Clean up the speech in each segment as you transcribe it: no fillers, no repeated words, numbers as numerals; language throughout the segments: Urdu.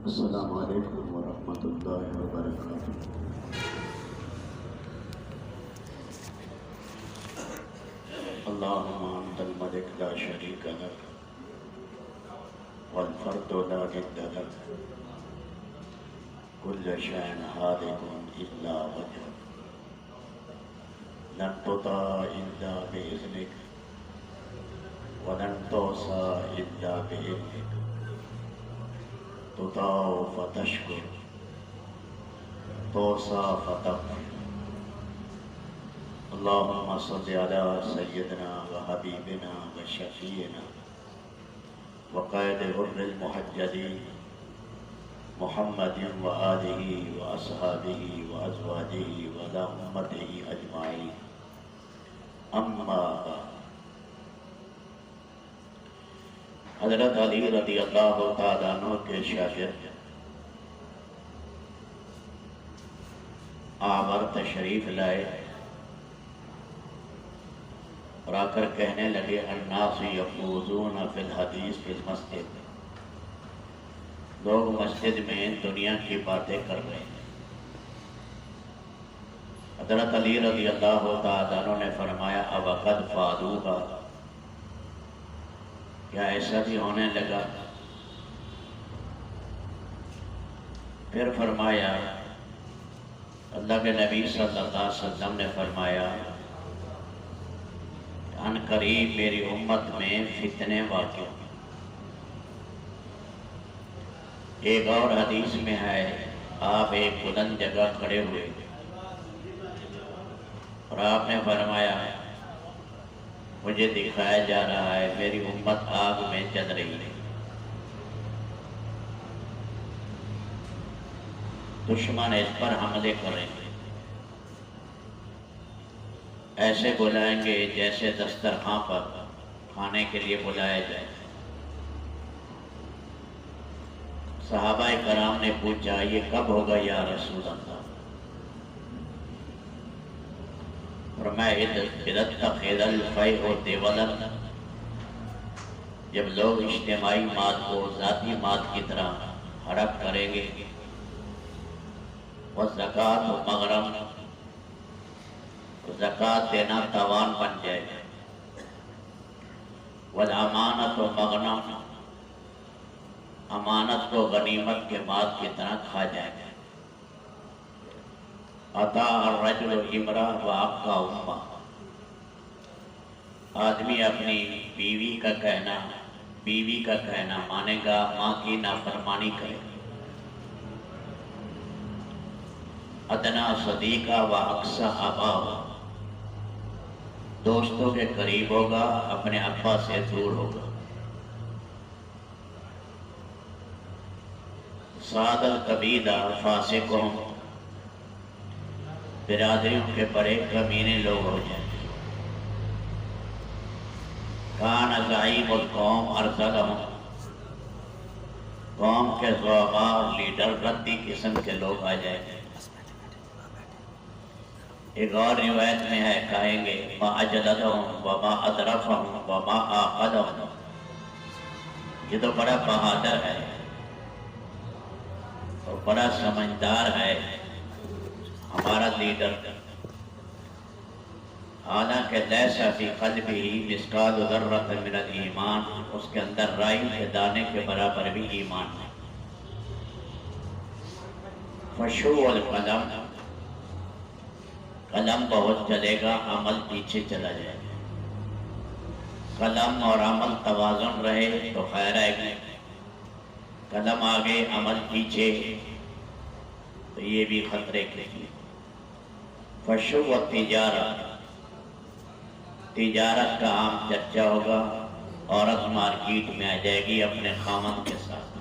السلام علیکم ورحمۃ اللہ وبرکاتہ۔ اللہم انت الملک لا شریک لک والفرد لا ند لک کل شیء ہالک الا وجہک لن تطاع الا بإذنک ولن تعصى الا بإذنک تطاع فتشکر تعصى فتغفر۔ اللهم صل على سيدنا وحبيبنا وشفيعنا وقائد غر المحجلين محمد وآله وأصحابه وأزواجه وعلى أمته أجمعين، أما بعد۔ حضرت علی رضی اللہ تعالیٰ عنہ کے شاگرد آور تشریف لائے اور آ کر کہنے لگے الناس یفوزون فی الحدیث فی المسجد، لوگ مسجد میں دنیا کی باتیں کر رہے ہیں۔ حضرت علی رضی اللہ تعالیٰ عنہ نے فرمایا اوقد فعلوها، کیا ایسا بھی ہونے لگا؟ پھر فرمایا اللہ کے نبی صلی اللہ علیہ وسلم نے فرمایا ان قریب میری امت میں فتنے واقع۔ ایک اور حدیث میں ہے آپ ایک بلند جگہ کھڑے ہوئے اور آپ نے فرمایا مجھے دکھایا جا رہا ہے میری امت آگ میں جل رہی ہے، دشمن اس پر حملے کریں گے، ایسے بلائیں گے جیسے دسترخوان پر کھانے کے لیے بلایا جائے۔ صحابہ کرام نے پوچھا یہ کب ہوگا یا رسول اللہ؟ فرمایا اذا اتخذ الفیء دولا، جب لوگ اجتماعی مال کو ذاتی مال کی طرح ہڑپ کریں گے، والزکوٰۃ مغرم، زکوٰۃ دینا تاوان بن جائے گا، والامانۃ مغنم، امانت کو غنیمت کے مال کی طرح کھا جائے گا، اطاع الرجل امرأ وابقى امہ، آدمی اپنی بیوی کا کہنا مانے گا، ماں کی نافرمانی کرے گا، ادنا صدیقہ واقصی اباہ، دوستوں کے قریب ہوگا اپنے ابا سے دور ہوگا، سعد القبیلہ فاسقہم، برادریوں کے بڑے کمینے لوگ ہو جائیں گے، کان زعیم القوم ارذلہم، قوم کے زعماء اور لیڈر ردی قسم کے لوگ آ جائیں گے۔ ایک اور روایت میں ہے کہیں گے ما اجلدہم وما ادرفہم وما آقدہم، یہ تو بڑا بہادر ہے اور بڑا سمجھدار ہے ہمارا لیڈر، حالانکہ لیس فی قلبہ مثقال ذرۃ من الایمان، اس کے اندر رائی کے دانے کے برابر بھی ایمان ہے۔ فشو القلم، قلم بہت چلے گا عمل پیچھے چلا جائے گا، قلم اور عمل توازن رہے تو خیر ہے، قلم آگے عمل پیچھے تو یہ بھی خطرے کے لیے۔ فشو التجارت، تجارت کا عام چرچا ہوگا، عورت مارکیٹ میں آ جائے گی اپنے خامن کے ساتھ،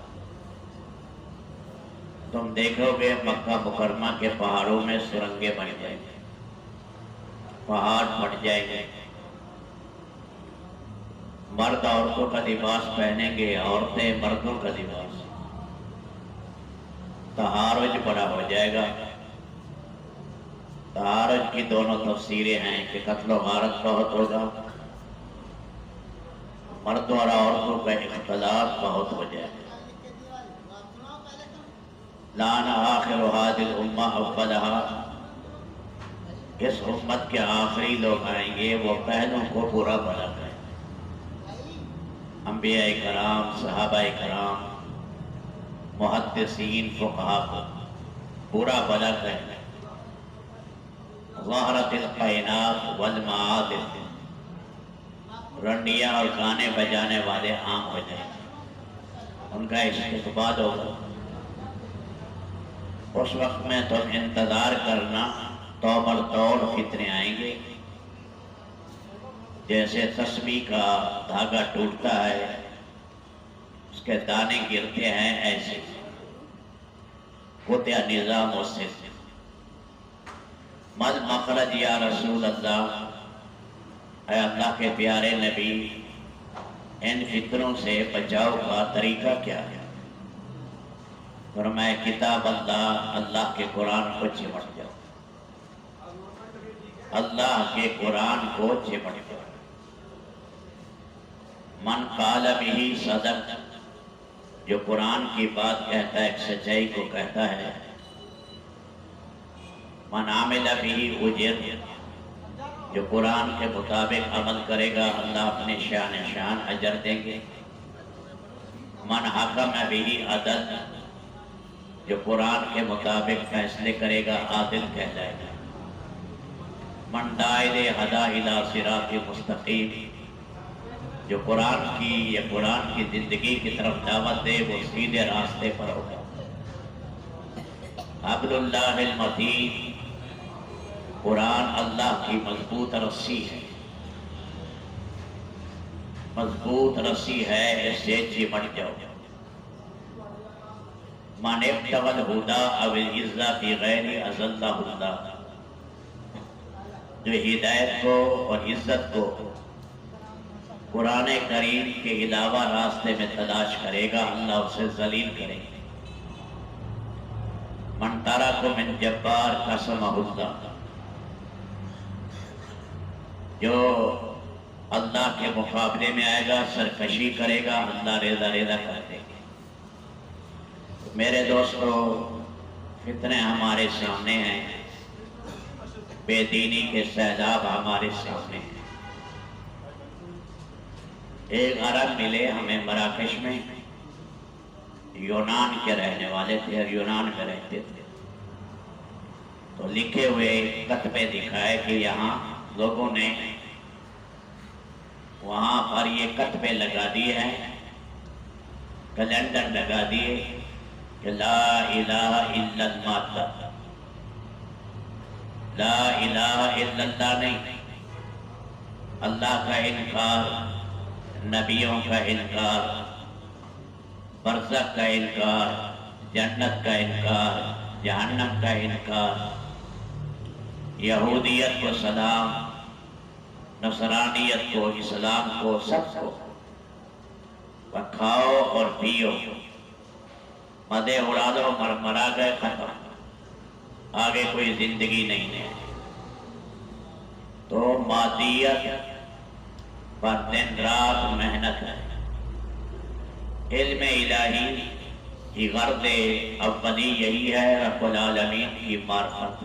تم دیکھو گے مکہ مکرمہ کے پہاڑوں میں سرنگیں بن جائیں گے، پہاڑ پھٹ جائیں گے، مرد عورتوں کا لباس پہنیں گے، عورتیں مردوں کا لباس، تحارج بڑا ہو جائے گا۔ تحارج کی دونوں تفسیریں ہیں کہ قتل و غارت بہت ہوگا، مردوں اور عورتوں کا اختلاط بہت ہو جائے گا۔ لعن آخر هذه الامہ اولها، اس امت کے آخری لوگ آئیں گے وہ پہلوں کو برا بھلا کہیں، انبیاء کرام، صحابہ کرام، محدثین، فقہا کو برا بھلا کہیں، ظہرت القینات والمعادن، رنڈیاں اور گانے بجانے والے عام ہو جائیں، ان کا استقبال ہوگا۔ اس وقت میں تم انتظار کرنا، تومر توڑ فتنے آئیں گے، جیسے تسبیح کا دھاگا ٹوٹتا ہے، اس کے دانے گرتے ہیں، ایسے قطع نظام و سلسلہ۔ مل مخرج یا رسول اللہ، اے اللہ کے پیارے نبی، ان فتنوں سے بچاؤ کا طریقہ کیا ہے؟ فرمایا کتاب اللہ، اللہ کے قرآن کو چمٹ جاؤ، اللہ کے قرآن کو چمٹ جاؤ۔ من قال بہ صدق، جو قرآن کی بات کہتا ہے، ایک سچائی کو کہتا ہے۔ من عمل بہ اجر، جو قرآن کے مطابق عمل کرے گا اللہ اپنے شان اجر دیں گے۔ من حکم بہ عدل، جو قرآن کے مطابق فیصلے کرے گا عادل کہلائے گا۔ من دائر ہدا الی صراط مستقیم، جو قرآن کی یا قرآن کی زندگی کی طرف دعوت دے وہ سیدھے راستے پر ہوگا۔ حبل اللہ المتین، قرآن اللہ کی مضبوط رسی ہے، مضبوط رسی ہے، اس سے چمٹ جاؤ۔ من ابتغى الہدی او العزة فی غیر اذلہ اللہ، جو ہدایت کو اور عزت کو قرآن کریم کے علاوہ راستے میں تلاش کرے گا اللہ اسے ذلیل کرے گا۔ من ترک من جبار قسمہ اللہ، جو اللہ کے مقابلے میں آئے گا سرکشی کرے گا اللہ ریزہ ریزہ کر دے گا۔ میرے دوستو، فتنے ہمارے سامنے ہیں، بے دینی کے سیلاب ہمارے سامنے ہیں۔ ایک عرب ملے ہمیں مراکش میں، یونان کے رہنے والے تھے اور یونان میں رہتے تھے، تو لکھے ہوئے کتبے دکھائے کہ یہاں لوگوں نے وہاں پر یہ کتبے لگا دیے ہیں، کیلنڈر لگا دیے کہ لا الہ الا اللہ، لا الہ الا اللہ نہیں، اللہ کا انکار، نبیوں کا انکار، برزخ کا انکار، جنت کا انکار، جہنم کا انکار، یہودیت کو سلام، نصرانیت کو، اسلام کو، سب کو کھاؤ اور پیو، مدے اڑا دو، مرا گئے، ختم، آگے کوئی زندگی نہیں ہے۔ تو مادیت پر دن رات محنت ہے۔ علم الہی کی غرض اولی یہی ہے، رب العالمین کی معرفت۔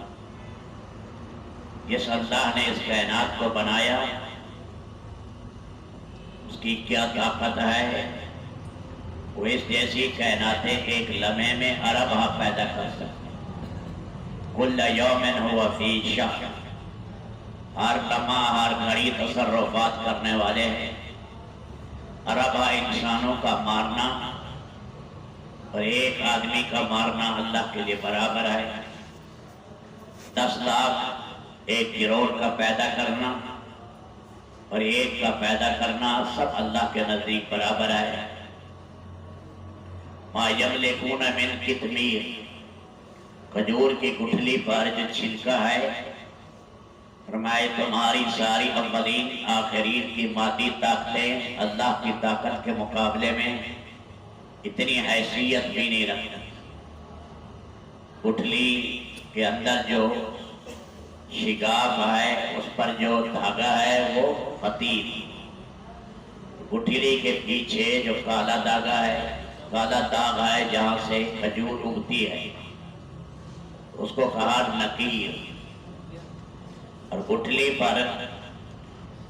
جس اللہ نے اس کائنات کو بنایا اس کی کیا طاقت ہے، وہ اس جیسی کائناتیں ایک لمحے میں ارباں پیدا کر سکتے، کل یوم ہوا فی شأن، ہر لمحہ ہر گھڑی تصرفات کرنے والے ہیں۔ ارباں انسانوں کا مارنا اور ایک آدمی کا مارنا اللہ کے لیے برابر ہے۔ 10 لاکھ ایک کروڑ کا پیدا کرنا اور ایک کا پیدا کرنا سب اللہ کے نزدیک برابر ہے۔ ما یملکون من قطمیر، کھجور کی گٹھلی پر جو چھلکا ہے، فرمائے تمہاری ساری اولین آخرین کی مادی طاقتیں اللہ کی طاقت کے مقابلے میں اتنی حیثیت بھی نہیں رکھتی۔ گٹھلی کے اندر جو شگاف ہے، اس پر جو دھاگا ہے وہ فتیل، گٹھلی کے پیچھے جو کالا داغا ہے، کالا داغ ہے جہاں سے کھجور اگتی ہے، اس کو کہا نقیر، اور گٹھلی پر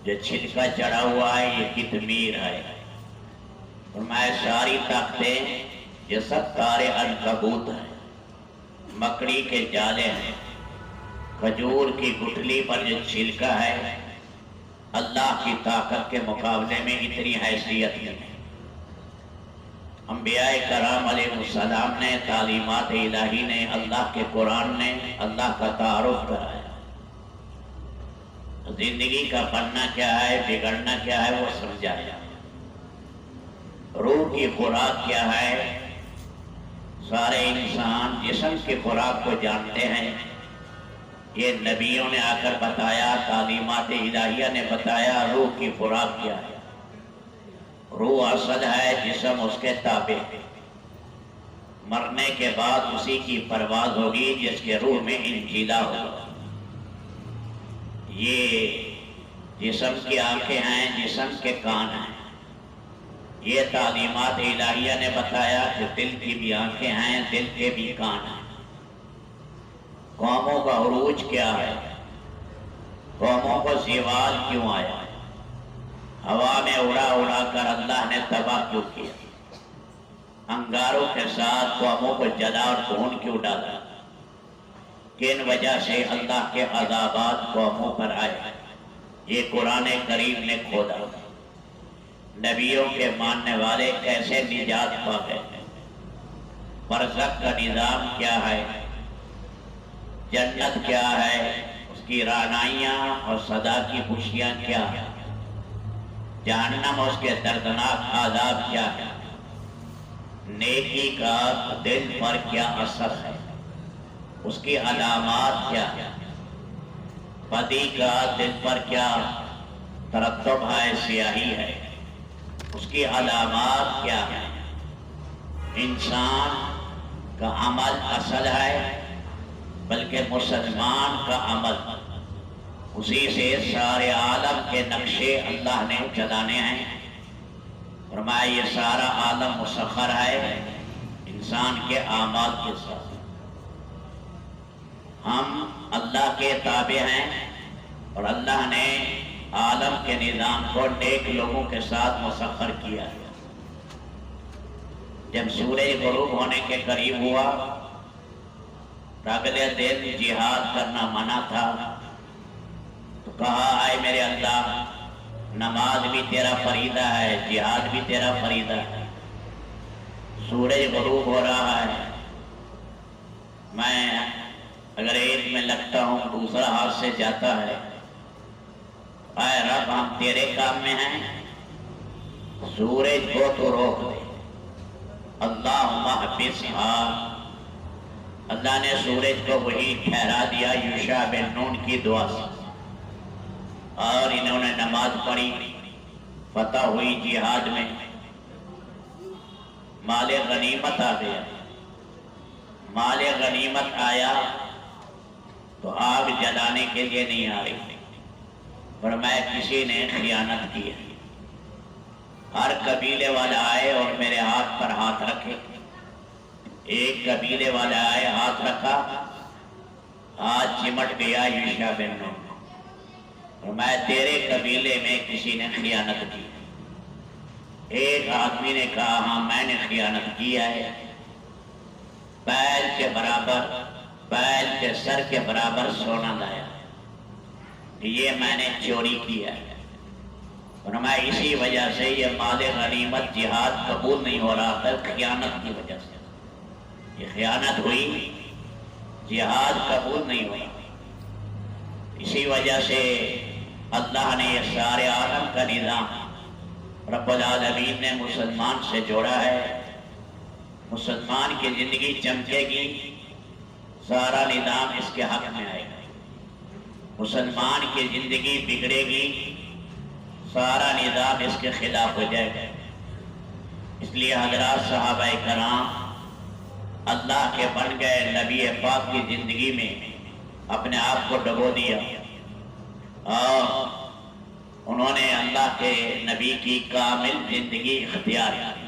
جو چھلکا چڑھا ہوا ہے یہ قطمیر ہے۔ فرمایا ساری طاقتیں یہ سب تارے عنکبوت ہیں، مکڑی کے جالے ہیں۔ کھجور کی گٹھلی پر جو چھلکا ہے اللہ کی طاقت کے مقابلے میں اتنی حیثیت نہیں ہے۔ انبیاء کرام علیہ السلام نے، تعلیمات الہی نے، اللہ کے قرآن نے اللہ کا تعارف کرایا۔ زندگی کا بننا کیا ہے، بگڑنا کیا ہے، وہ سمجھایا۔ روح کی خوراک کیا ہے، سارے انسان جسم کی خوراک کو جانتے ہیں، یہ نبیوں نے آ کر بتایا، تعلیمات الہیہ نے بتایا روح کی خوراک کیا ہے۔ روح اصل ہے، جسم اس کے تابع ہے۔ مرنے کے بعد اسی کی پرواز ہوگی جس کے روح میں انجیلا ہوگا۔ یہ جسم کی آنکھیں ہیں، جسم کے کان ہیں۔ یہ تعلیمات الہیہ نے بتایا کہ دل کی بھی آنکھیں ہیں، دل کے بھی کان ہیں۔ قوموں کا عروج کیا ہے، قوموں کو زوال کیوں آیا، ہوا میں اڑا اڑا کر اللہ نے تباہ کیوں کیا، انگاروں کے ساتھ قوموں کو جلا اور بھون کیوں ڈالا، کن وجہ سے اللہ کے عذابات قوموں پر آئے، یہ قرآن کریم نے کھولا۔ نبیوں کے ماننے والے کیسے نجات پا گئے، برزخ کا نظام کیا ہے، جنت کیا ہے، اس کی رعنائیاں اور صدا کی خوشیاں کیا ہے، جہنم اس کے دردناک عذاب کیا ہے، نیکی کا دل پر کیا اثر ہے، اس کی علامات کیا ہے، بدی کا دل پر کیا ترتب ہے، سیاہی ہے، اس کی علامات کیا ہے۔ انسان کا عمل اصل ہے، بلکہ مسلمان کا عمل، اسی سے سارے عالم کے نقشے اللہ نے چلانے ہیں۔ فرمایا یہ سارا عالم مسخر ہے انسان کے اعمال کے ساتھ۔ ہم اللہ کے تابع ہیں اور اللہ نے عالم کے نظام کو نیک لوگوں کے ساتھ مسخر کیا ہے۔ جب سورج غروب ہونے کے قریب ہوا، اگلے دن جہاد کرنا منع تھا، تو کہا اے میرے اللہ، نماز بھی تیرا فریضہ ہے، جہاد بھی تیرا فریضہ ہے، سورج غروب ہو رہا ہے، میں اگر ایک میں لگتا ہوں دوسرا ہاتھ سے جاتا ہے، اے رب ہم تیرے کام میں ہیں، سورج کو تو روک دے، اللہم احبسھا۔ اللہ نے سورج کو وہی ٹھہرا دیا یوشع بن نون کی دعا سے، اور انہوں نے نماز پڑھی، فتح ہوئی جہاد میں، مال غنیمت آ گیا۔ مال غنیمت آیا تو آگ جلانے کے لیے نہیں آ رہی، فرمایا کسی نے خیانت کی ہے۔ ہر قبیلے والا آئے اور میرے ہاتھ پر ہاتھ رکھے۔ ایک قبیلے والا آئے، ہاتھ رکھا، ہاتھ چمٹ گیا یوشع بن نون، فرمایا تیرے قبیلے میں کسی نے خیانت کی۔ ایک آدمی نے کہا ہاں میں نے خیانت کیا ہے، بیل کے برابر، بیل کے سر کے برابر سونا لایا، یہ میں نے چوری کیا ہے۔ فرمایا اسی وجہ سے یہ مال غنیمت جہاد قبول نہیں ہو رہا تھا، خیانت کی وجہ سے، یہ خیانت ہوئی، جہاد قبول نہیں ہوئی۔ اسی وجہ سے اللہ نے یہ سارے عالم کا نظام رب العالمین نے مسلمان سے جوڑا ہے۔ مسلمان کی زندگی چمکے گی، سارا نظام اس کے حق میں آئے گا۔ مسلمان کی زندگی بگڑے گی، سارا نظام اس کے خلاف ہو جائے گا۔ اس لیے حضرات صحابہ کرام اللہ کے بن گئے، نبی پاک کی زندگی میں اپنے آپ کو ڈبو دیا، اور انہوں نے اللہ کے نبی کی کامل زندگی اختیار کی،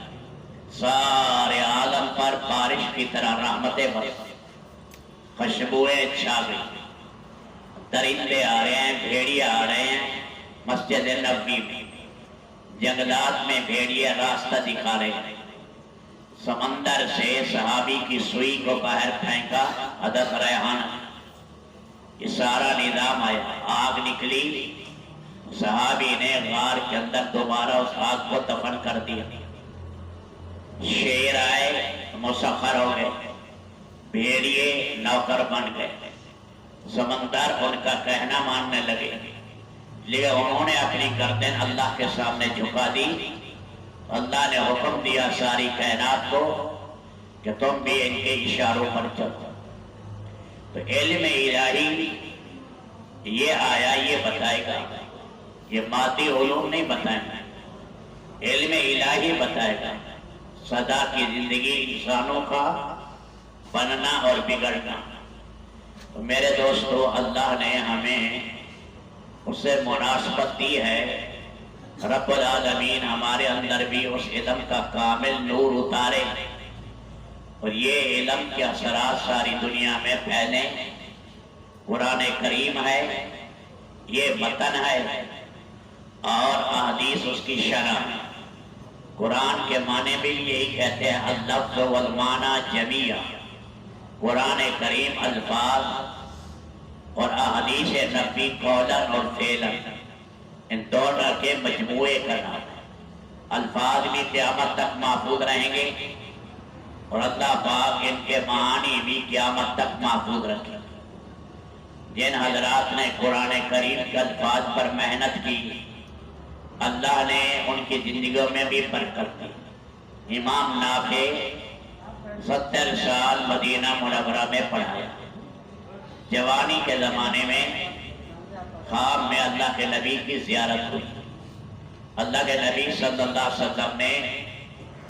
سارے عالم پر بارش کی طرح رحمتیں برسیں، خوشبوئیں چھا گئی، درندے آ رہے ہیں، بھیڑیے آ رہے ہیں مسجد نبوی میں، جنگلات میں بھیڑیے راستہ دکھا رہے ہیں۔ سمندر سے صحابی کی سوئی کو باہر پھینکا حضرت ریحان، یہ سارا نظام آیا، آگ نکلی، صحابی نے غار کے اندر دوبارہ اس آگ کو دفن کر دیا۔ شیر آئے مسخر ہو گئے، بھیڑیے نوکر بن گئے، سمندر ان کا کہنا ماننے لگے، لیکن انہوں نے اپنی گردن اللہ کے سامنے جھکا دی۔ اللہ نے حکم دیا ساری کائنات کو کہ تم بھی ان کے اشاروں پر چلو۔ تو علم الہی یہ آیا، یہ بتائے گا، یہ مادی علوم نہیں بتائیں گا، علم الہی بتائے گا سدا کی زندگی انسانوں کا بننا اور بگڑنا۔ تو میرے دوستو، اللہ نے ہمیں اس سے مناسبت دی ہے، رب العالمین ہمارے اندر بھی اس علم کا کامل نور اتارے اور یہ علم کے اثرات ساری دنیا میں پھیلیں۔ قرآن کریم ہے، یہ متن ہے اور احادیث اس کی شرح ہے۔ قرآن کے معنی بھی یہی کہتے ہیں، اللفظ والمعنی جمیع، قرآن کریم الفاظ اور احادیث نبوی قولاً اور فعلاً، ان دونوں کے مجموعے کا نام ہے۔ الفاظ بھی قیامت تک محفوظ رہیں گے اور اللہ پاک ان کے معانی بھی قیامت تک محفوظ رکھیں گے۔ جن حضرات نے قرآن کریم کے الفاظ پر محنت کی، اللہ نے ان کی زندگیوں میں بھی برکت دی۔ امام نافع 70 سال مدینہ منورہ میں پڑھایا، جوانی کے زمانے میں خواب میں اللہ کے نبی کی زیارت ہوئی، اللہ کے نبی صلی اللہ علیہ وسلم نے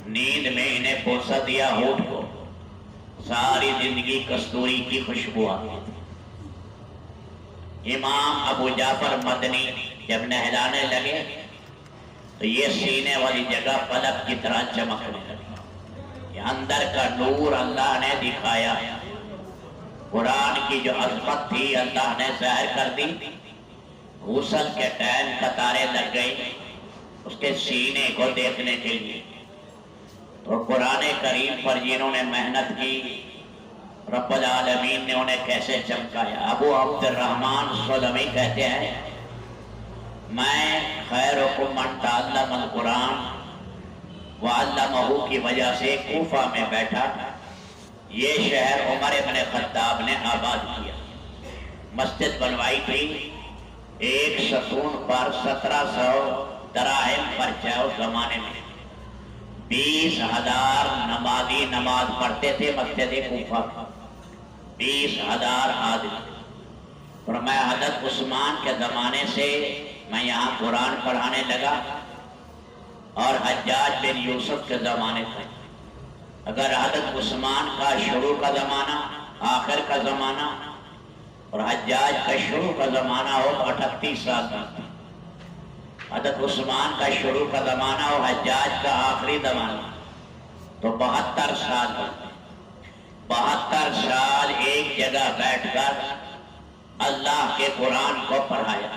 نیند میں انہیں بوسہ دیا ہونٹ کو، ساری زندگی کستوری کی خوشبو آتی تھی۔ امام ابو جعفر مدنی جب نہلانے لگے تو یہ سینے والی جگہ پلک کی طرح چمکنے لگی، یہ اندر کا نور اللہ نے دکھایا، قرآن کی جو عظمت تھی اللہ نے ظاہر کر دی۔ غسل کے ٹائم قطاریں لگ گئی اس کے سینے کو دیکھنے کے لیے۔ تو قرآن کریم پر جنہوں نے محنت کی، رب العالمین نے انہیں کیسے چمکایا۔ ابو عبد الرحمن سلمی کہتے ہیں، میں خیرکم من تعلم القرآن وعلمہ کی وجہ سے کوفہ میں بیٹھا، یہ شہر عمر ابن خطاب نے آباد کیا، مسجد بنوائی تھی، ایک ستون پر 1700 دراہم خرچ ہے اس زمانے میں، 20,000 نمازی نماز پڑھتے تھے مسجد کوفہ، 20,000 آدمی۔ اور میں حضرت عثمان کے زمانے سے میں یہاں قرآن پڑھانے لگا اور حجاج بن یوسف کے زمانے تک۔ اگر حضرت عثمان کا شروع کا زمانہ، آخر کا زمانہ اور حجاج کا شروع کا زمانہ ہو تو 38 سال کا، حضرت عثمان کا شروع کا زمانہ اور حجاج کا آخری زمانہ تو 72 سال کا، 72 سال ایک جگہ بیٹھ کر اللہ کے قرآن کو پڑھایا۔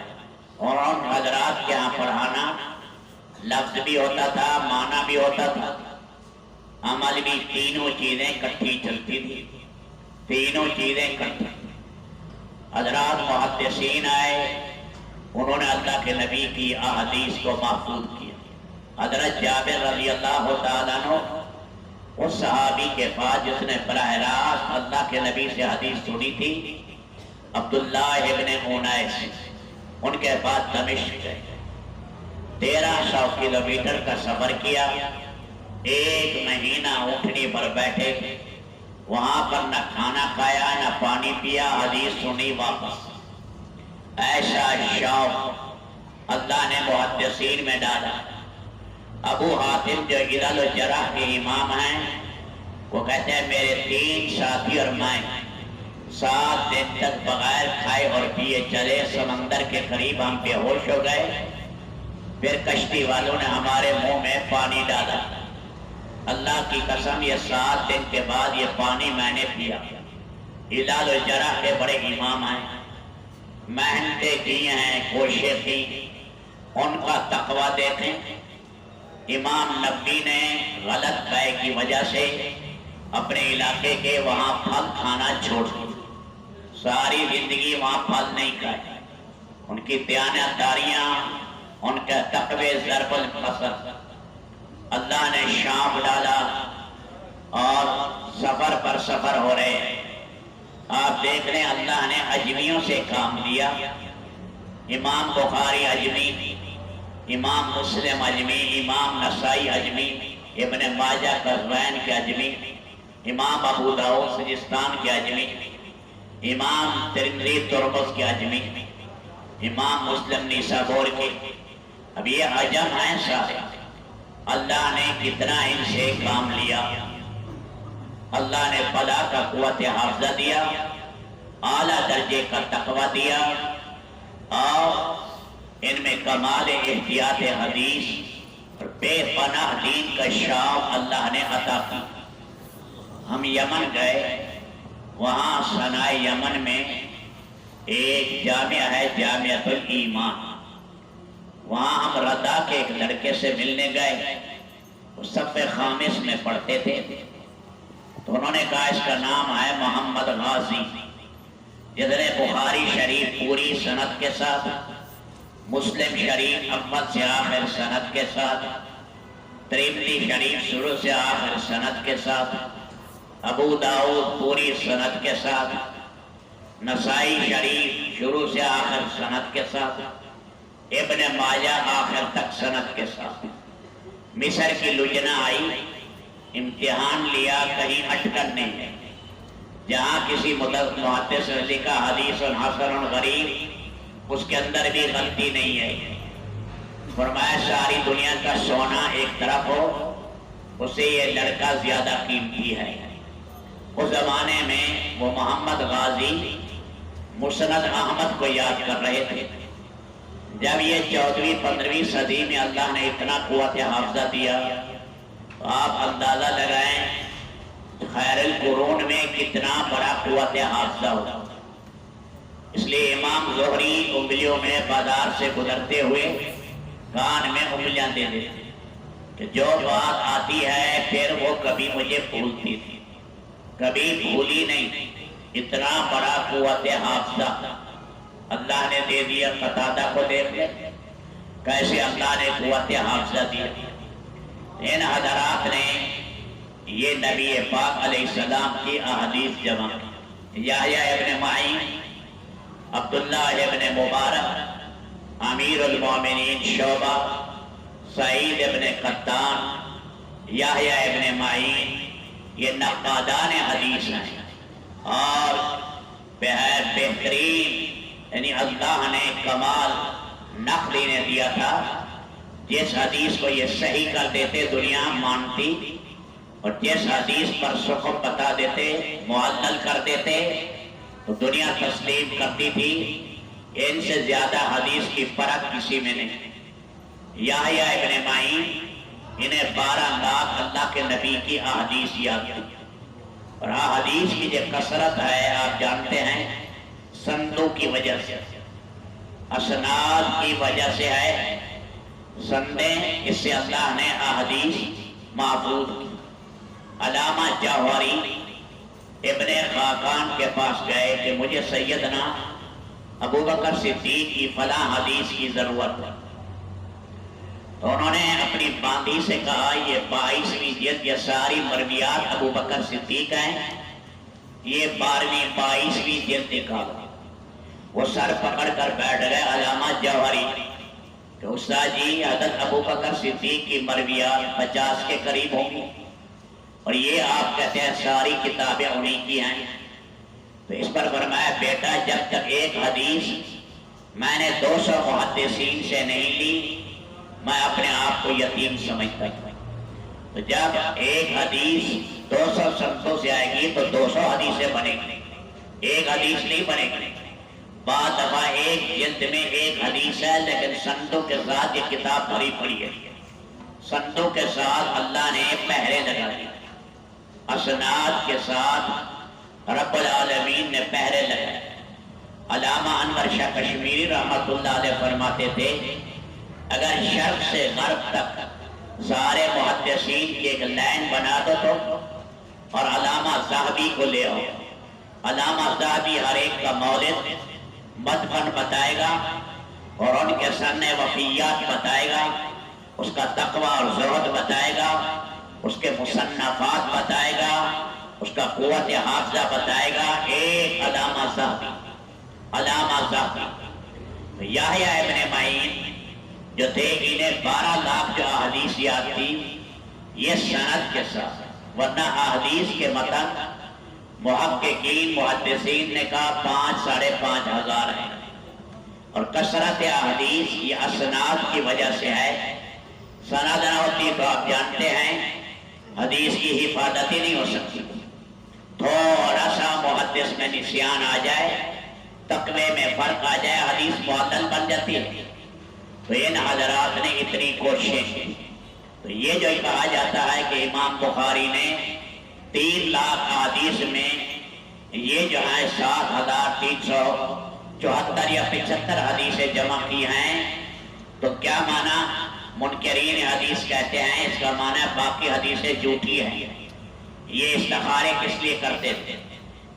اور ان حضرات کے ہاں پڑھانا لفظ بھی ہوتا تھا، معنی بھی ہوتا تھا، عمل بھی، تینوں چیزیں اکٹھی چلتی تھی، تینوں چیزیں اکٹھی۔ حضرات محدثین آئے، انہوں نے اللہ کے نبی کی احادیث کو محفوظ کیا۔ حضرت جابر رضی اللہ تعالیٰ عنہ اس صحابی کے پاس جس نے براہ راست اللہ کے نبی سے حدیث سنی تھی، عبداللہ ابن اونیس، ان کے پاس دمشق گئے، 1300 کلومیٹر کا سفر کیا، 1 مہینہ اونٹنی پر بیٹھے، وہاں پر نہ کھانا کھایا نہ پانی پیا، حدیث سنی واپس۔ ایسا شوق اللہ نے محدثین میں ڈالا۔ ابو حاتم جو علل و جرح کے امام ہیں، وہ کہتے ہیں میرے 3 ساتھی اور میں 7 دن تک بغیر کھائے اور پیے چلے، سمندر کے قریب ہم بے ہوش ہو گئے، پھر کشتی والوں نے ہمارے منہ میں پانی ڈالا، اللہ کی قسم یہ 7 دن کے بعد یہ پانی میں نے پیا، ہلال الجرح کے بڑے امام ہیں، محنتیں کی ہیں، کوششیں کی، ان کا تقویٰ دیکھیں۔ امام نبی نے غلط بے کی وجہ سے اپنے علاقے کے وہاں پھل کھانا چھوڑ دیا، ساری زندگی وہاں پھل نہیں کھائے۔ ان کی دیانتداریاں، ان کا تقوی ضرب البصر، اللہ نے شام ڈالا اور سفر پر سفر ہو رہے ہیں۔ آپ دیکھ رہے ہیں اللہ نے اجمیوں سے کام لیا، امام بخاری اجمی، امام مسلم اجمی، امام نسائی اجمی، ابن ماجہ قزوین کے اجمی، امام ابو داؤد سجستان کے اجمی، امام ترمذی ترمذ کے اجمی، امام مسلم نیسابور کے۔ اب یہ عجم ہیں سارے، اللہ نے کتنا ان سے کام لیا، اللہ نے بلا کا قوت حافظہ دیا، اعلیٰ درجے کا تقویٰ دیا، اور ان میں کمال احتیاط حدیث اور بے پناہ دین کا شوق اللہ نے عطا کی۔ ہم یمن گئے، وہاں صنعاء یمن میں ایک جامعہ ہے، جامعۃ الایمان، وہاں ہم رضا کے ایک لڑکے سے ملنے گئے، وہ صف خامس میں پڑھتے تھے، تو انہوں نے کہا اس کا نام ہے محمد غازی، جس نے بخاری شریف پوری سند کے ساتھ، مسلم شریف اول سے آخر سند کے ساتھ، ترمذی شریف شروع سے آخر سند کے ساتھ، ابو داؤد پوری سند کے ساتھ، نسائی شریف شروع سے آخر سند کے ساتھ، ابن ماجہ آخر تک سند کے ساتھ۔ مصر کی لجنہ آئی، امتحان لیا، کہیں اٹکن نہیں ہے، جہاں کسی محدث نے لکھا حدیث حسن غریب، اس کے اندر بھی غلطی نہیں ہے۔ فرمایا ساری دنیا کا سونا ایک طرف ہو، اسے یہ لڑکا زیادہ قیمتی ہے۔ اس زمانے میں وہ محمد غازی مسند احمد کو یاد کر رہے تھے۔ جب یہ 14ویں 15ویں صدی میں اللہ نے اتنا قوت حافظہ دیا، تو آپ اندازہ لگائیں خیر القرون میں کتنا بڑا قوت حافظہ ہوگا۔ اس لیے امام زہری انگلیوں میں بازار سے گزرتے ہوئے کان میں انگلیاں دے دیتے کہ جو بات آتی ہے پھر وہ کبھی مجھے بھولتی تھی، کبھی بھولی نہیں۔ اتنا بڑا قوت حافظہ اللہ نے دے دیا۔ قتادہ کو دیکھ لیں کیسے اللہ نے قوت حافظہ دیا۔ ان حضرات نے یہ نبی پاک علیہ السلام کی احادیث جمع کی۔ یحییٰ ابن معین، عبداللہ ابن مبارک، امیر المومنین شعبہ، سعید ابن قطان، یحییٰ ابن معین، یہ نقادان حدیث ہیں، اور بہترین، یعنی اللہ نے کمال نقل انہیں دیا تھا۔ جس حدیث کو یہ صحیح کر دیتے دنیا مانتی، اور جس حدیث پر سقم بتا دیتے، معلل کر دیتے، تو دنیا تسلیم کرتی تھی۔ ان سے زیادہ حدیث کی فرق کسی میں نہیں۔ یحییٰ ابن معین، انہیں 12 لاکھ اللہ کے نبی کی احادیث یاد تھی، اور احادیث کی جو کثرت ہے آپ جانتے ہیں سندوں کی وجہ سے، اسناد کی وجہ سے ہے۔ سندیں، اس سے اللہ نے احادیث محفوظ کی۔ علامہ جوہری ابن خاقان کے پاس گئے کہ مجھے سیدنا ابو بکر صدیق کی فلاں حدیث کی ضرورت ہے، تو انہوں نے اپنی باندھی سے کہا یہ 22ویں جلد، یہ ساری مرویات ابو بکر صدیق ہیں، یہ 12ویں 22ویں جلد نکالو۔ وہ سر پکڑ کر بیٹھ گئے علامہ جوہری کہ استاد جی حضرت ابو بکر صدیق کی مرویات 50 کے قریب ہوں گی، اور یہ آپ کہتے ہیں ساری کتابیں انہیں کی ہیں۔ تو اس پر فرمایا بیٹا جب تک ایک حدیث میں نے 200 محدثین سے نہیں لی، میں اپنے آپ کو یتیم سمجھتا ہوں۔ تو جب ایک حدیث 200 سندوں سے آئے گی تو 200 حدیثیں بنے گی، ایک حدیث نہیں بنے گی۔ بعض دفعہ ایک جلد میں ایک حدیث ہے لیکن سندوں کے ساتھ یہ کتاب بھری پڑی ہے، سندوں کے ساتھ اللہ نے پہرے لگا دیے، اسناد کے ساتھ رب العالمین نے پہرے لگائے۔ علامہ انور شاہ کشمیری رحمت اللہ علیہ فرماتے تھے اگر شرق سے غرب تک سارے محدثین کی ایک لائن بنا دو تو، اور علامہ ذہبی کو لے آؤ، علامہ ذہبی ہر ایک کا مولد مدفن بتائے گا اور ان کے سن وفیات بتائے گا، اس کا تقوی اور زہد بتائے گا، اس کے مصنفات بتائے گا، اس کا قوت حافظہ بتائے گا، ایک علامہ ذہبی، علامہ ذہبی۔ یحییٰ ابن معین جو تھے انہیں 12 لاکھ جو احادیث یاد تھی یہ سند کے ساتھ، ورنہ احادیث کے متن محققین محدثین نے کہا 5 ساڑھے 5 ہزار ہیں، اور کثرت احادیث یہ اسناد کی وجہ سے ہے۔ سند نہ ہوتی تو آپ جانتے ہیں حدیث کی حفاظت ہی نہیں ہو سکتی، تھوڑا سا محدث میں نسیان آ جائے، تقوی میں فرق آ جائے، حدیث معطل بن جاتی ہے۔ تو ان حضرات نے اتنی کوششیں کی، تو یہ جو کہا جاتا ہے کہ امام بخاری نے 3 لاکھ احادیث میں یہ جو ہے 7374 یا 75 حدیثیں جمع کی ہیں، تو کیا معنی؟ منکرین حدیث کہتے ہیں اس کا معنی باقی حدیثیں جھوٹی ہیں۔ یہ استخارے کس لیے کرتے تھے؟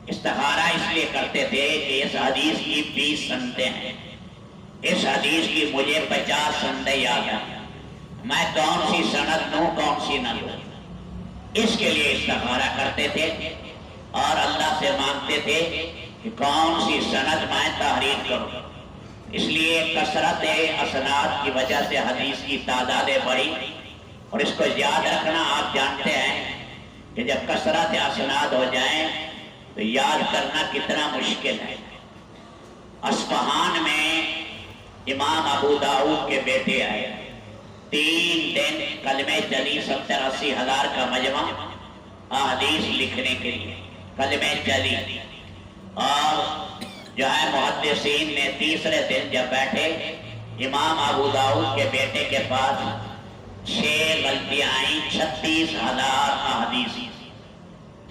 استخارہ اس لیے کرتے تھے کہ اس حدیث کی 20 سندیں ہیں، اس حدیث کی مجھے 50 سندیں یاد ہیں، میں کون سی سند لوں کون سی نہ لوں، اس کے لیے استخارہ کرتے تھے اور اللہ سے مانگتے تھے کہ کون سی سند میں تحریر کروں۔ اس لیے کثرت اسناد کی وجہ سے حدیث کی تعدادیں بڑھی، اور اس کو یاد رکھنا آپ جانتے ہیں کہ جب کثرت اسناد ہو جائیں تو یاد کرنا کتنا مشکل ہے۔ اصفہان میں امام ابو داؤد کے بیٹے آئے، 3 دن کلمہ جلی 70-80 ہزار کا مجمع احادیث لکھنے کے لیے، کلمہ جلی، اور جو ہے محدثین نے تیسرے دن جب بیٹھے امام ابو داؤد کے بیٹے کے پاس 6 غلطیاں آئیں، 36,000 احادیث،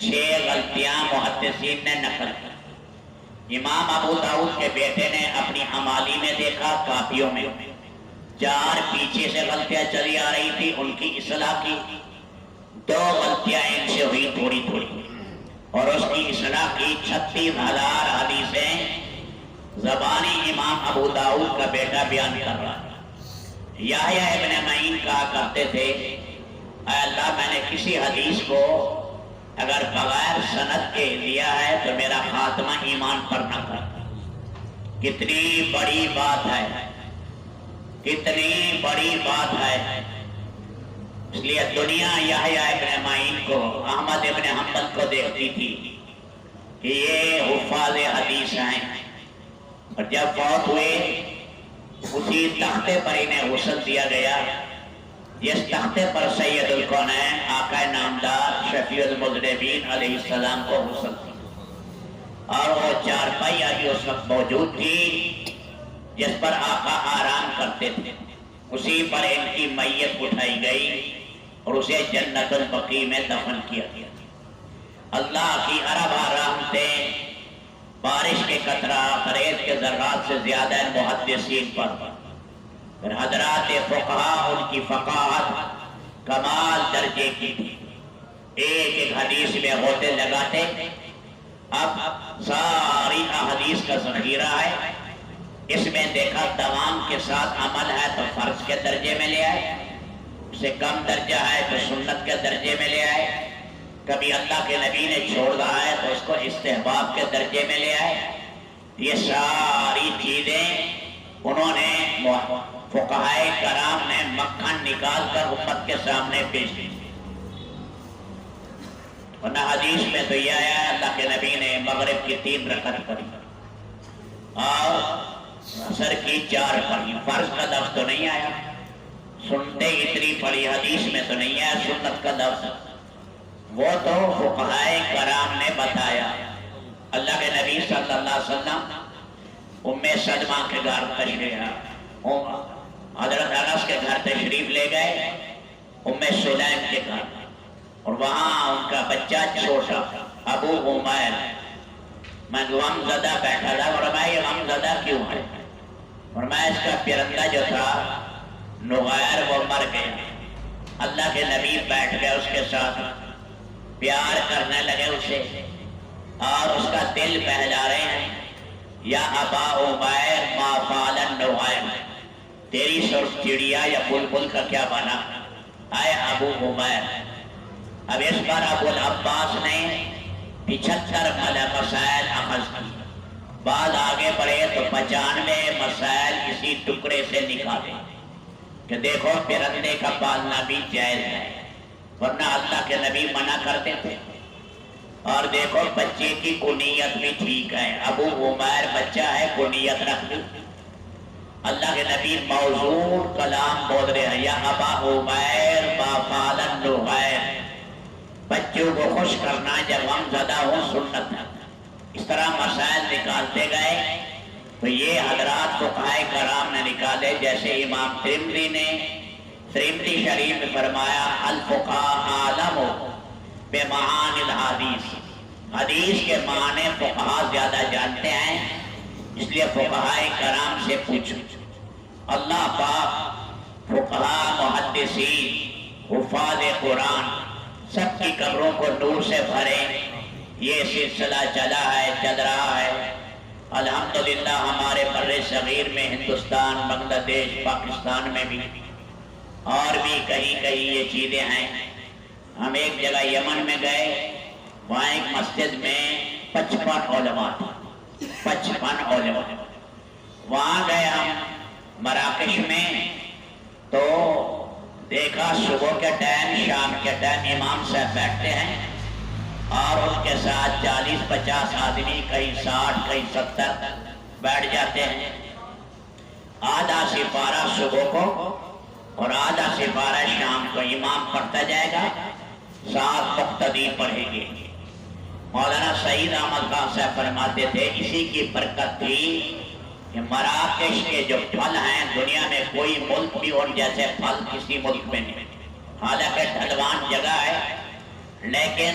6 غلطیاں محدثین نے نقل کی۔ امام ابو داؤد کے بیٹے نے اپنی حمالی میں دیکھا، کاپیوں میں 4 پیچھے سے غلطیاں چلی آ رہی تھی، ان کی اصلاح کی، 2 غلطیاں ان سے ہوئی تھوڑی تھوڑی، اور اس کی اصلاح کی۔ 36,000 حدیثیں زبانی امام ابو داؤد کا بیٹا بیان کر رہا ہے۔ یحییٰ ابن معین کہا کرتے تھے اے اللہ میں نے کسی حدیث کو اگر بغیر سند کے لیا ہے تو میرا خاتمہ ایمان پر نہ کر۔ کتنی بڑی بات ہے، کتنی بڑی بات ہے۔ اس لیے دنیا یحییٰ ابن معین کو، احمد ابن حنبل کو دیکھتی تھی کہ یہ حفاظ حدیث ہیں، اور جب فوت ہوئے اسی تختے پر انہیں غسل دیا گیا جس تختے پر سید الکونین آقا نامدار شفیع المذنبین علیہ السلام کو غسل دیا، اور وہ چارپائی بھی اس وقت موجود تھی جس پر آقا آرام کرتے تھے، اسی پر ان کی میت اٹھائی گئی اور اسے جنت البقیع میں دفن کیا گیا۔ اللہ کی ارب رحمتیں، بارش کے قطرات، ریت کے ذرات سے زیادہ محدثین پر، پھر حضرات فقہا ان کی فقاہت کمال درجے کی تھی، ایک ایک حدیث میں ہوتے لگاتے۔ اب ساری احادیث کا ذخیرہ ہے، اس میں دیکھا تمام کے ساتھ عمل ہے تو فرض کے درجے میں لے آئے، اس سے کم درجہ ہے تو سنت کے درجے میں لے آئے، کبھی اللہ کے نبی نے چھوڑ رہا ہے تو اس کو استحباب کے درجے میں لے آئے۔ یہ ساری چیزیں انہوں نے فقہائے کرام نے مکھن نکال کر امت کے سامنے پیش کی، ورنہ حدیث میں تو یہ آیا ہے اللہ کے نبی نے مغرب کی 3 رکعت پڑھی اور عصر کی 4 پڑھی، فرض کا لفظ تو نہیں آیا، سنتے اتنی پڑھی، حدیث میں تو نہیں آیا سنت کا لفظ، وہ تو فقہائے کرام نے بتایا۔ اللہ کے نبی صلی اللہ علیہ وسلم ام سلمہ کے گھر تشریف، حضرت انس کے گھر تشریف لے گئے، ام سلیم کے گھر، اور وہاں ان کا بچہ چھوٹا ابو عمیر میں غم زدہ بیٹھا تھا، فرمایا یہ غم زدہ کیوں ہے؟ فرمایا اس کا پرندہ جو تھا نغیر وہ مر گیا، اللہ کے نبی بیٹھ گئے اس کے ساتھ، پیار کرنے لگے اسے اور اس کا دل بہلا رہے ہیں، یا ابا عمیر ما فعل النغیر، تیری سرخ چڑیا یا بلبل کا کیا بنا اے ابو عمیر۔ اب اس پر ابو العباس نے 75 مسائل اخذ کی، بعد آگے بڑھے تو 95 مسائل اسی ٹکڑے سے نکالے کہ دیکھو پرندے کا پالنا بھی جائز ہے، ورنہ اللہ کے نبی منع کرتے تھے، اور دیکھو بچے کی کنیت بھی ٹھیک ہے، ابو عمیر بچہ ہے کنیت رکھ دی، اللہ کے نبی موزون کلام بول رہے ہیں، یا ابا عمیر ما فعل النغیر، بچوں کو خوش کرنا جب غم زدہ ہو سنت ہے۔ اس طرح مسائل نکالتے گئے تو یہ حضرات فقہائے کرام نے نکالے، جیسے امام ترمذی نے ترمذی شریف میں فرمایا الفقہاء اعلم بمعانی الحدیث، حدیث کے معنی فقہاء زیادہ جانتے ہیں، اس لیے فقہائے کرام سے پوچھو۔ اللہ پاک فقہاء، محدثین، حفاظ قرآن سب کی قبروں کو نور سے بھرے، یہ سلسلہ چلا ہے، چل رہا ہے الحمدللہ ہمارے بر صغیر میں، ہندوستان، بنگلہ دیش، پاکستان میں بھی، اور بھی کہیں کہیں یہ چیزیں ہیں۔ ہم ایک جگہ یمن میں گئے، وہاں ایک مسجد میں 55 علماء تھے، 55 علماء، وہاں گئے ہم مراکش میں، تو دیکھا صبح کے ٹائم، شام کے ٹائم امام صاحب بیٹھتے ہیں اور اس کے ساتھ 40-50 آدمی، کہیں 60 کہیں 70 بیٹھ جاتے ہیں، آدھا سپارہ صبح کو اور آدھا سپارہ شام کو، امام پڑھتا جائے گا، ساتھ مقتدی پڑھیں گے۔ مولانا سعید احمد خان صاحب فرماتے تھے اسی کی برکت تھی کہ مراکش کے جو پھل ہیں دنیا میں کوئی ملک بھی ان جیسے پھل کسی ملک میں نہیں، حالانکہ ڈھلوان جگہ ہے لیکن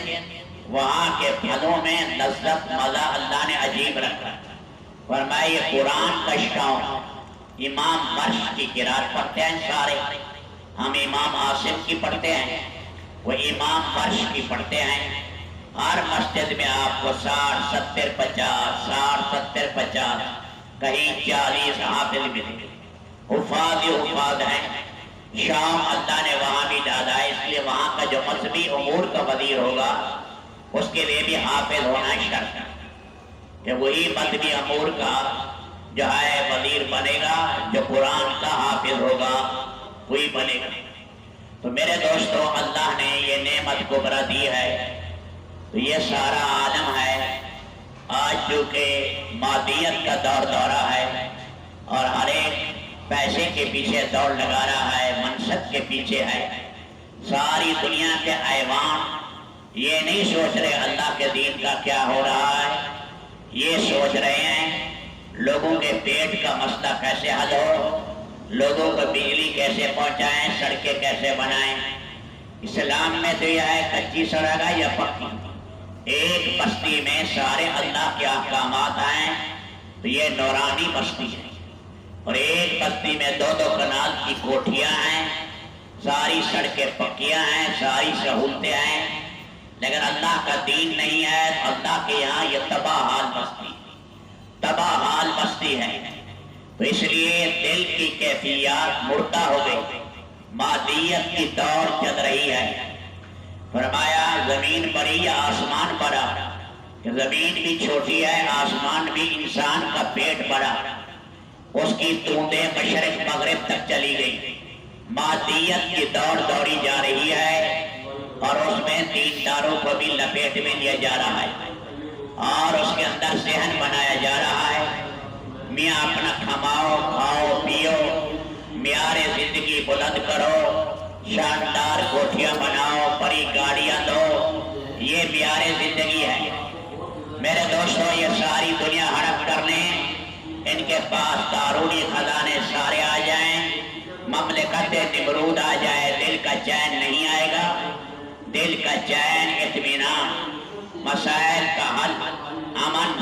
وہاں کے پھلوں میں لذت مزہ اللہ نے عجیب رکھا۔ فرمایا یہ قرآن کا شوق، امام ورش کی قرات پڑھتے ہیں سارے، ہم امام عاصم کی پڑھتے ہیں، وہ امام ورش کی پڑھتے ہیں، ہر مسجد میں آپ کو 60 70 50 60 70 50 کہیں 40 حافظ ملے، حفاظ ہی حفاظ ہیں۔ شام اللہ نے وہاں بھی ڈالا ہے، اس لیے وہاں کا جو مذہبی امور کا وزیر ہوگا اس کے لیے بھی حافظ ہونا شرط ہے، کہ وہی مذہبی امور کا جو ہے وزیر بنے گا، جو قرآن کا حافظ ہوگا وہی بنے گا۔ تو میرے دوستو اللہ نے یہ نعمت کبریٰ دی ہے، تو یہ سارا عالم ہے آج جو کہ مادیت کا دورہ ہے اور ہر ایک پیسے کے پیچھے دوڑ لگا رہا ہے، منصب کے پیچھے ہے، ساری دنیا کے ایوان یہ نہیں سوچ رہے اللہ کے دین کا کیا ہو رہا ہے، یہ سوچ رہے ہیں لوگوں کے پیٹ کا مسئلہ کیسے حل ہو، لوگوں کو بجلی کیسے پہنچائیں، سڑکیں کیسے بنائیں۔ اسلام میں تو یہ ہے کچی سڑک ہے یا پکی، ایک بستی میں سارے اللہ کے احکامات ہیں تو یہ نورانی بستی ہے، اور ایک بستی میں 2 کنال کی کوٹھیاں ہیں، ساری سڑکیں پکیاں ہیں، ساری سہولتیں ہیں، لیکن اللہ کا دین نہیں ہے، اللہ کے یہاں یہ تباہ حال بستی ہے۔ تو اس لیے دل کی کیفیات مردہ ہو گئی، مادیت کی دوڑ چل رہی ہے۔ فرمایا زمین بڑی یا آسمان بڑا، کہ زمین بھی چھوٹی ہے، آسمان بھی، انسان کا پیٹ بڑا، اس کی توندیں مشرق مغرب تک چلی گئی، مادیت کی دوڑ دوڑی جا رہی ہے، اور اس میں دینداروں کو بھی لپیٹ میں لیا جا رہا ہے، اور اس کے اندر ذہن بنایا جا رہا ہے میاں اپنا کھماؤ، کھاؤ، پیو، معیار زندگی بلند کرو، شاندار کوٹھیاں بناؤ، بڑی گاڑیاں دو، یہ معیار زندگی ہے۔ میرے دوستو یہ ساری دنیا ہڑپ کر لیں، ان کے پاس دارونی خزانے سارے آ جائیں، مملکت نمرود آ جائے، دل کا چین نہیں آئے گا، دل کا چین، اطمینان، مسائل کا حل، امن،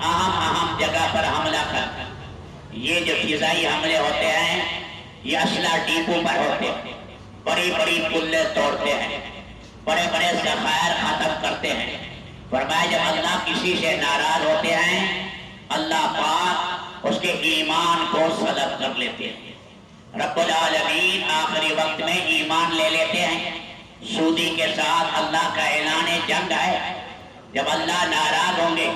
اہم جگہ پر حملہ کر. یہ جو فضائی حملے ہوتے ہیں یہ اسلحہ ڈیپو پر ہوتے ہیں، بڑی بڑی پلیں توڑتے ہیں، بڑے بڑے ذخائر ختم کرتے ہیں. فرمایا جب اللہ کسی سے ناراض ہوتے ہیں اللہ پاک اس کے ایمان کو سلب کر لیتے ہیں. رب العالمین آخری وقت میں ایمان لے لیتے ہیں. سودی کے ساتھ اللہ کا اعلان جنگ ہے. جب اللہ ناراض ہوں گے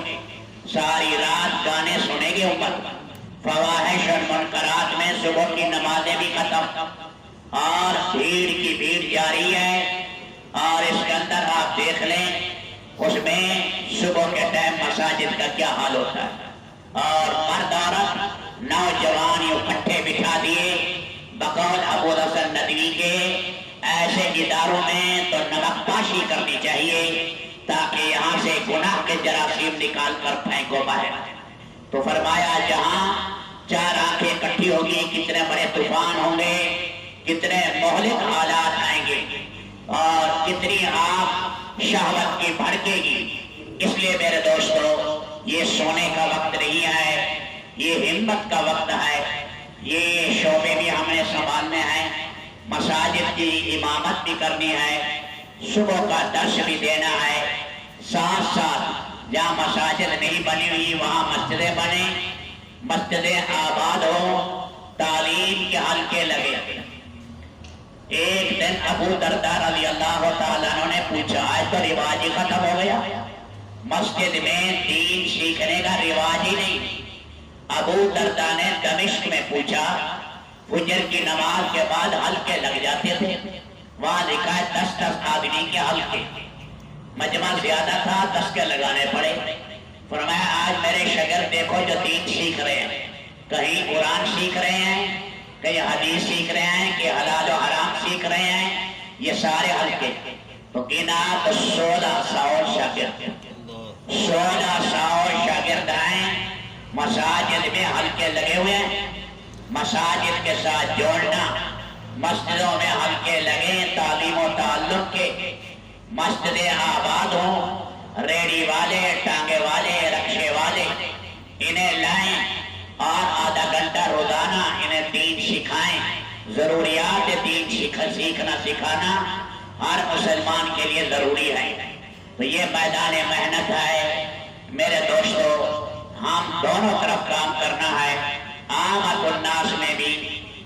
ساری رات گانے سنیں گے امت، فواحش اور منکرات میں صبح کی نمازیں بھی ختم اور بھیڑ کی بھیڑ جاری ہے. اور اس کے اندر آپ دیکھ لیں اس میں صبح کے ٹائم مساجد کا کیا حال ہوتا ہے، اور مرد عورت نوجوان یوں اکٹھے بٹھا دیے. بقول ابو الحسن ندوی کے ایسے اداروں میں تو نمک پاشی کرنی چاہیے تاکہ یہاں سے گناہ کے جراثیم نکال کر پھینکو باہر. تو فرمایا جہاں چار آنکھیں اکٹھی ہوگی کتنے بڑے طوفان ہوں گے، کتنے مہلک حالات آئیں گے اور کتنی آگ شہوت کی بھڑکے گی. اس لیے میرے دوستو یہ سونے کا وقت نہیں ہے، یہ ہمت کا وقت ہے. یہ شعبے بھی ہم نے سنبھالنے ہیں، مساجد کی امامت بھی کرنی ہے، صبح کا درس بھی دینا ہے. ساتھ ساتھ جہاں مساجد نہیں بنی ہوئی وہاں مسجدیں بنیں، مسجدیں آباد ہو، تعلیم کے حلقے لگے. ایک دن ابو درداء رضی اللہ تعالیٰ عنہ نے پوچھا آج تو رواج ہی ختم ہو گیا، مسجد میں دین سیکھنے کا رواج ہی نہیں. ابو درداء نے دمشق میں پوچھا، فجر کی نماز کے بعد حلقے لگ جاتے تھے، وہاں لکھا ہے 10 آدمی کے حلقے. مجمع زیادہ تھا 10 کے لگانے پڑے. فرمایا آج میرے شاگرد دیکھو جو دین سیکھ رہے ہیں، کہیں قرآن سیکھ رہے ہیں، کہیں حدیث سیکھ رہے ہیں، کہ حلال و حرام سیکھ رہے ہیں. یہ سارے حلقے تو گنا تو 1600 شاگرد، 1600 شاگرد ہیں. مساجد میں حلقے لگے ہوئے ہیں. مساجد کے ساتھ جوڑنا، مسجدوں میں حلقے لگے تعلیم و تعلق کے، مسجدیں آباد ہوں، ریڑی والے، ٹانگے والے، رکشے والے انہیں لائیں اور آدھا گھنٹہ روزانہ انہیں دین سکھائیں. ضروریات دین سیکھنا سکھانا ہر مسلمان کے لیے ضروری ہے. تو یہ میدان محنت ہے میرے دوستو. ہم دونوں طرف کام کرنا ہے، عامت الناس میں بھی،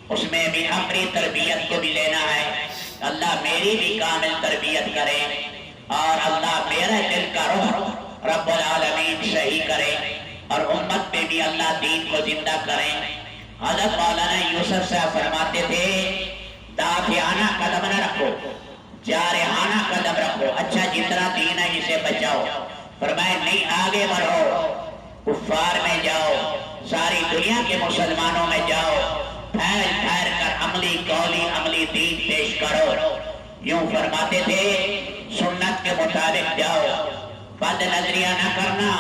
اس میں بھی اپنی تربیت کو بھی لینا ہے. اللہ میری بھی کامل تربیت کرے اور اللہ میرے دل کا رخ رب العالمین صحیح کرے اور امت میں بھی اللہ دین کو زندہ کرے. حضرت مولانا یوسف صاحب فرماتے تھے دافعانہ قدم نہ رکھو، جارحانہ قدم رکھو. اچھا جتنا دین ہے اسے بچاؤ. فرمائے نہیں آگے بڑھو، کفار میں جاؤ، ساری دنیا کے مسلمانوں میں جاؤ، پھیل پھیل کر عملی قولی عملی دین پیش کرو. یوں فرماتے تھے سنت کے مطابق جاؤ، بد نظریہ نہ کرنا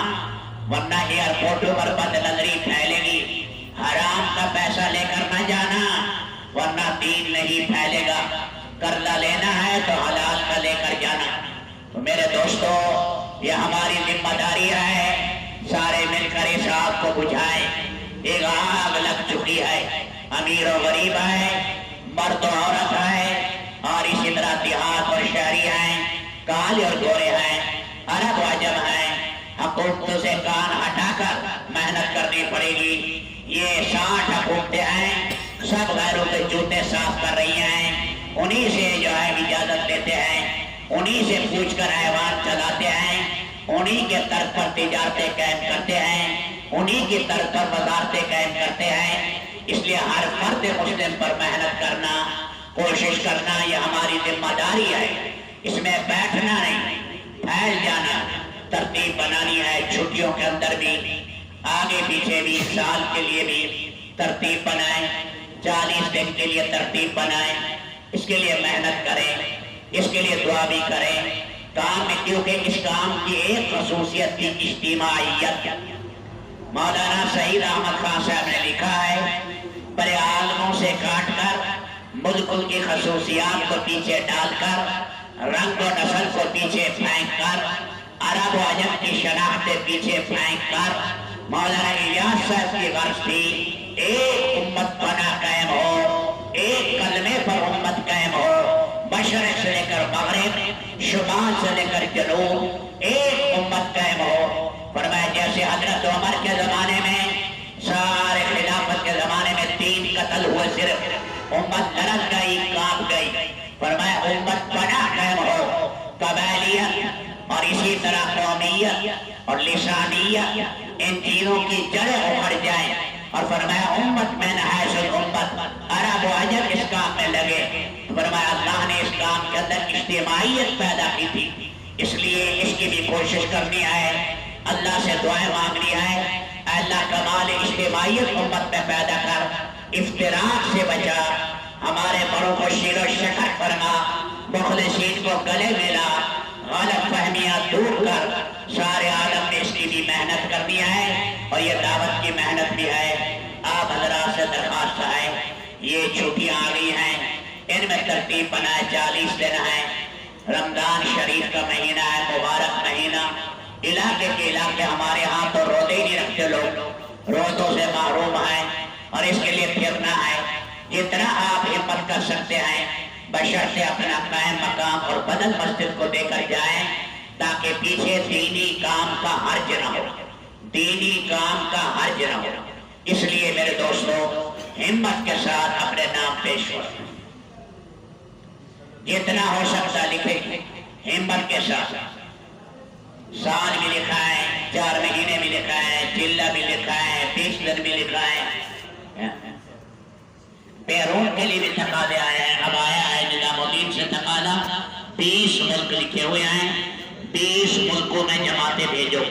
ورنہ ایئرپورٹوں پر بد نظری پھیلے گی. حرام کا پیسہ لے کر نہ جانا ورنہ دین نہیں پھیلے گا. قرضہ لینا ہے تو حلال کا لے کر جانا. تو میرے دوستو یہ ہماری ذمہ داری ہے، سارے مل کر اس آگ کو بجھائیں. ایک آگ لگ چکی ہے، امیر و غریب ہے، مرد و عورت ہے اور اسی طرح دیہات اور شہری ہیں، کالے اور گورے ہیں، عرب و عجم ہیں. حکومتوں سے کان ہٹا کر محنت کرنی پڑے گی. یہ 60 حکومتیں ہیں، سب غیروں کے جوتے صاف کر رہی ہیں، انہی سے جو ہے اجازت لیتے ہیں، انہی سے پوچھ کر ایوان چلاتے ہیں، انہی کے طرف پر تجارتیں قائم کرتے ہیں، انہی کی طرف پر وزارتیں قائم کرتے ہیں. اس لیے ہر فرد مسلم پر محنت کرنا، کوشش کرنا یہ ہماری ذمہ داری ہے. اس میں بیٹھنا نہیں، پھیل جانا. ترتیب بنانی ہے، چھٹیوں کے اندر بھی، آگے پیچھے بھی، سال کے لیے بھی ترتیب بنائیں، 40 دن کے لیے ترتیب بنائیں. اس کے لیے محنت کریں، اس کے لیے دعا بھی کریں. کام میں کیونکہ اس کام کی ایک خصوصیت کی اجتماعیت. مولانا سعید احمد خان صاحب نے لکھا ہے بڑے عالموں سے کاٹ کر، ملک کی خصوصیات کو پیچھے ڈال کر، رنگ و نسل کو پیچھے پھینک کر، عرب و عجم کی شناختیں پیچھے پھینک کر مولانا الیاس صاحب کی غرض تھی ایک امت بنا قائم ہو، ایک کلمے پر امت قائم ہو، مشرق سے لے کر مغرب، شمال سے لے کر جنوب، ایک امت قائم ہو۔ فرمایا جیسے حضرت عمر کے زمانے میں سارے خلافت کے زمانے میں 3 قتل ہوئے، صرف امت لڑک گئی، کانپ گئی۔ فرمایا امت بنا قائم ہو، قبائلیت اور اسی طرح قومیت اور لسانیت، ان چیزوں کی جڑیں اکھڑ جائیں، اور فرمایا امت میں نحیث الامت، عرب و عجم اس کام میں لگے۔ فرمایا اللہ نے اس کام کے اندر اجتماعیت پیدا کی تھی، اس لیے اس کی بھی کوشش کرنی ہے، اللہ سے دعائیں مانگنی ہے، اے اللہ کمال اجتماعیت امت میں پیدا کر، افتراق سے بچا، ہمارے بڑوں کو شیر و شکر فرما، مخلصین کو گلے ملا، غلط فہمیاں دور کر۔ سارے عالم میں اس کی بھی محنت کرنی ہے، اور یہ دعوت کی محنت بھی ہے۔ آپ حضرات سے درخواست ہے، یہ چھٹیاں آ گئی ہیں، ان میں ترتیب بنائے، 40 دن ہیں، رمضان شریف کا مہینہ ہے، مبارک مہینہ، علاقے کے علاقے ہمارے ہاں تو روزے ہی نہیں رکھتے، لوگ روزوں سے محروم ہیں، اور اس کے لیے پھرنا ہے۔ جتنا آپ ہمت کر سکتے ہیں بشرطے اپنا قائم مقام اور بدل مسجد کو دے کر جائیں، تاکہ پیچھے دینی کام کا حرج نہ ہو، دینی کام کا حرج نہ ہو۔ اس لیے میرے دوستو ہمت کے ساتھ اپنے نام پیش کریں، جتنا ہو سکتا لکھیں، ہمت کے ساتھ۔ سال بھی لکھا ہے، 4 مہینے بھی لکھا ہے، چلہ بھی لکھا ہے، 20 دن بھی لکھا ہے۔ بیرون کے لیے بھی تقاضے آئے ہیں، اب آیا ہے نظام الدین سے تقاضا، 20 ملک لکھے ہوئے ہیں، 20 ملکوں میں جماعتیں بھیجو۔